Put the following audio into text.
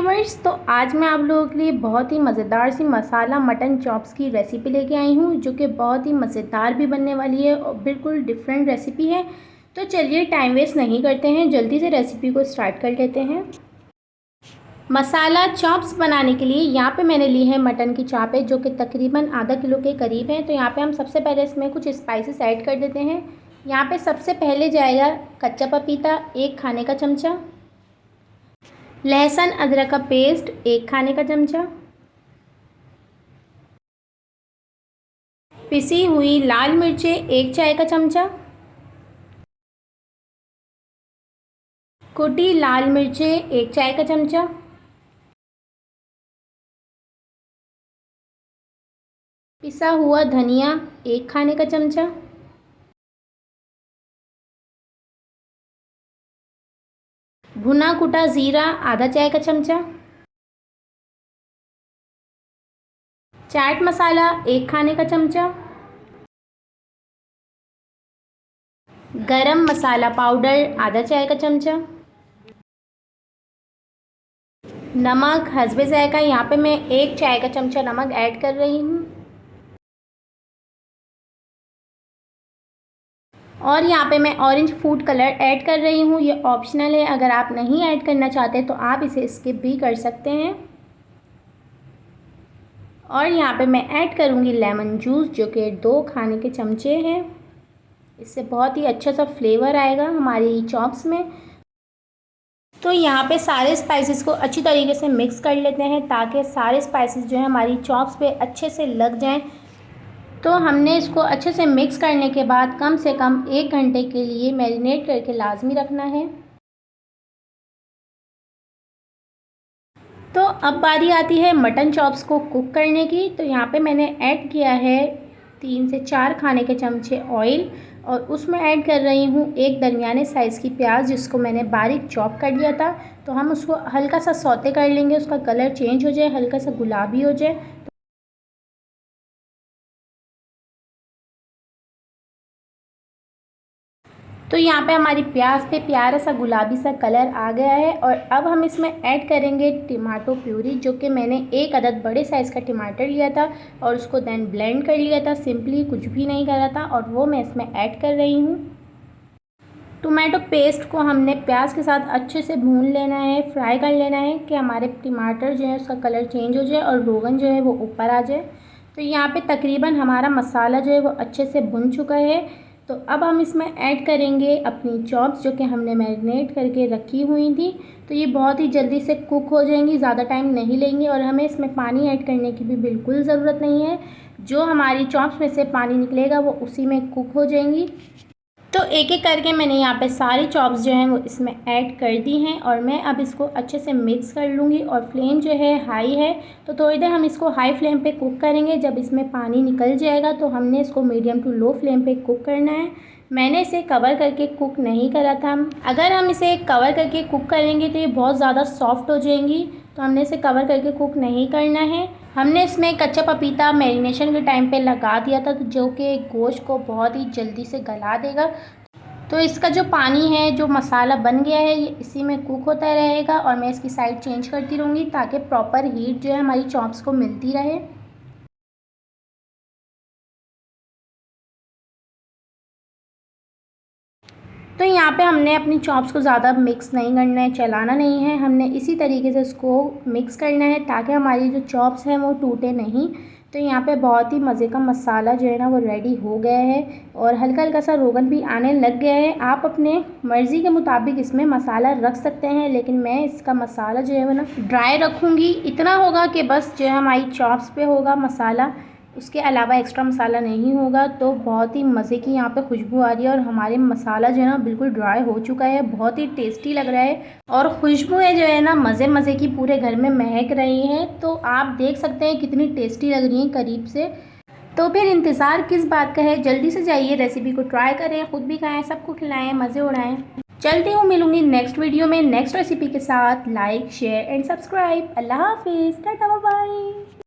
Viewers, तो आज मैं आप लोगों के लिए बहुत ही मज़ेदार सी मसाला मटन चॉप्स की रेसिपी लेके आई हूँ, जो कि बहुत ही मज़ेदार भी बनने वाली है और बिल्कुल डिफरेंट रेसिपी है। तो चलिए टाइम वेस्ट नहीं करते हैं, जल्दी से रेसिपी को स्टार्ट कर लेते हैं। मसाला चॉप्स बनाने के लिए यहाँ पे मैंने ली है मटन की चापें, जो कि तकरीबन आधा किलो के करीब हैं। तो यहाँ पे हम सबसे पहले इसमें कुछ स्पाइसेस ऐड कर देते हैं। यहाँ पे सबसे पहले जाएगा कच्चा पपीता 1 खाने का चमचा, लहसुन अदरक का पेस्ट 1 खाने का चमचा, पिसी हुई लाल मिर्चें 1 चाय का चमचा, कुटी लाल मिर्चें 1 चाय का चमचा, पिसा हुआ धनिया 1 खाने का चमचा, भुना कुटा ज़ीरा आधा चाय का चमचा, चाट मसाला 1 खाने का चमचा, गरम मसाला पाउडर आधा चाय का चमचा, नमक हस्बे जायका, यहाँ पे मैं 1 चाय का चमचा नमक ऐड कर रही हूँ। और यहाँ पे मैं ऑरेंज फूड कलर ऐड कर रही हूँ, ये ऑप्शनल है, अगर आप नहीं ऐड करना चाहते तो आप इसे स्किप भी कर सकते हैं। और यहाँ पे मैं ऐड करूँगी लेमन जूस, जो कि 2 खाने के चमचे हैं। इससे बहुत ही अच्छा सा फ्लेवर आएगा हमारी चॉप्स में। तो यहाँ पे सारे स्पाइसेस को अच्छी तरीके से मिक्स कर लेते हैं, ताकि सारे स्पाइसेस जो है हमारी चॉप्स पे अच्छे से लग जाएं। तो हमने इसको अच्छे से मिक्स करने के बाद कम से कम 1 घंटे के लिए मैरिनेट करके लाजमी रखना है। तो अब बारी आती है मटन चॉप्स को कुक करने की। तो यहाँ पे मैंने ऐड किया है 3 से 4 खाने के चमचे ऑयल, और उसमें ऐड कर रही हूँ 1 दरमियाने साइज़ की प्याज, जिसको मैंने बारीक चॉप कर लिया था। तो हम उसको हल्का सा सौते कर लेंगे, उसका कलर चेंज हो जाए, हल्का सा गुलाबी हो जाए। तो यहाँ पे हमारी प्याज पे प्यारा सा गुलाबी सा कलर आ गया है। और अब हम इसमें ऐड करेंगे टमाटो प्यूरी, जो कि मैंने 1 अदद बड़े साइज़ का टमाटर लिया था और उसको देन ब्लेंड कर लिया था, सिंपली कुछ भी नहीं करा था, और वो मैं इसमें ऐड कर रही हूँ। टमाटो पेस्ट को हमने प्याज के साथ अच्छे से भून लेना है, फ्राई कर लेना है, कि हमारे टमाटर जो है उसका कलर चेंज हो जाए और रोगन जो है वो ऊपर आ जाए। तो यहाँ पे तकरीबन हमारा मसाला जो है वो अच्छे से भुन चुका है। तो अब हम इसमें ऐड करेंगे अपनी चॉप्स, जो कि हमने मैरिनेट करके रखी हुई थी। तो ये बहुत ही जल्दी से कुक हो जाएंगी, ज़्यादा टाइम नहीं लेंगी, और हमें इसमें पानी ऐड करने की भी बिल्कुल ज़रूरत नहीं है। जो हमारी चॉप्स में से पानी निकलेगा वो उसी में कुक हो जाएंगी। तो एक एक करके मैंने यहाँ पे सारी चॉप्स जो हैं वो इसमें ऐड कर दी हैं, और मैं अब इसको अच्छे से मिक्स कर लूँगी। और फ्लेम जो है हाई है, तो थोड़ी देर हम इसको हाई फ्लेम पे कुक करेंगे। जब इसमें पानी निकल जाएगा तो हमने इसको मीडियम टू लो फ्लेम पे कुक करना है। मैंने इसे कवर करके कुक नहीं करा था। अगर हम इसे कवर करके कुक करेंगे तो ये बहुत ज़्यादा सॉफ्ट हो जाएंगी, तो हमने इसे कवर करके कुक नहीं करना है। हमने इसमें कच्चा पपीता मैरिनेशन के टाइम पे लगा दिया था, तो जो कि गोश्त को बहुत ही जल्दी से गला देगा। तो इसका जो पानी है, जो मसाला बन गया है, ये इसी में कुक होता रहेगा, और मैं इसकी साइड चेंज करती रहूँगी, ताकि प्रॉपर हीट जो है हमारी चॉप्स को मिलती रहे। तो यहाँ पे हमने अपनी चॉप्स को ज़्यादा मिक्स नहीं करना है, चलाना नहीं है, हमने इसी तरीके से इसको मिक्स करना है, ताकि हमारी जो चॉप्स हैं वो टूटे नहीं। तो यहाँ पे बहुत ही मज़े का मसाला जो है ना वो रेडी हो गया है, और हल्का हल्का सा रोगन भी आने लग गया है। आप अपने मर्ज़ी के मुताबिक इसमें मसाला रख सकते हैं, लेकिन मैं इसका मसाला जो है वो ना ड्राई रखूँगी। इतना होगा कि बस जो है हमारी चॉप्स पे होगा मसाला, उसके अलावा एक्स्ट्रा मसाला नहीं होगा। तो बहुत ही मज़े की यहाँ पे खुशबू आ रही है, और हमारे मसाला जो है ना बिल्कुल ड्राई हो चुका है, बहुत ही टेस्टी लग रहा है, और खुशबू है जो है ना मज़े मज़े की पूरे घर में महक रही है। तो आप देख सकते हैं कितनी टेस्टी लग रही है करीब से। तो फिर इंतज़ार किस बात का है, जल्दी से जाइए, रेसिपी को ट्राई करें, ख़ुद भी खाएँ, सबको खिलाएँ, मज़े उड़ाएँ। चलती हूँ, मिलूँगी नेक्स्ट वीडियो में नेक्स्ट रेसिपी के साथ। Like share and subscribe. अल्लाह हाफिज़, टाटा बाय बाय।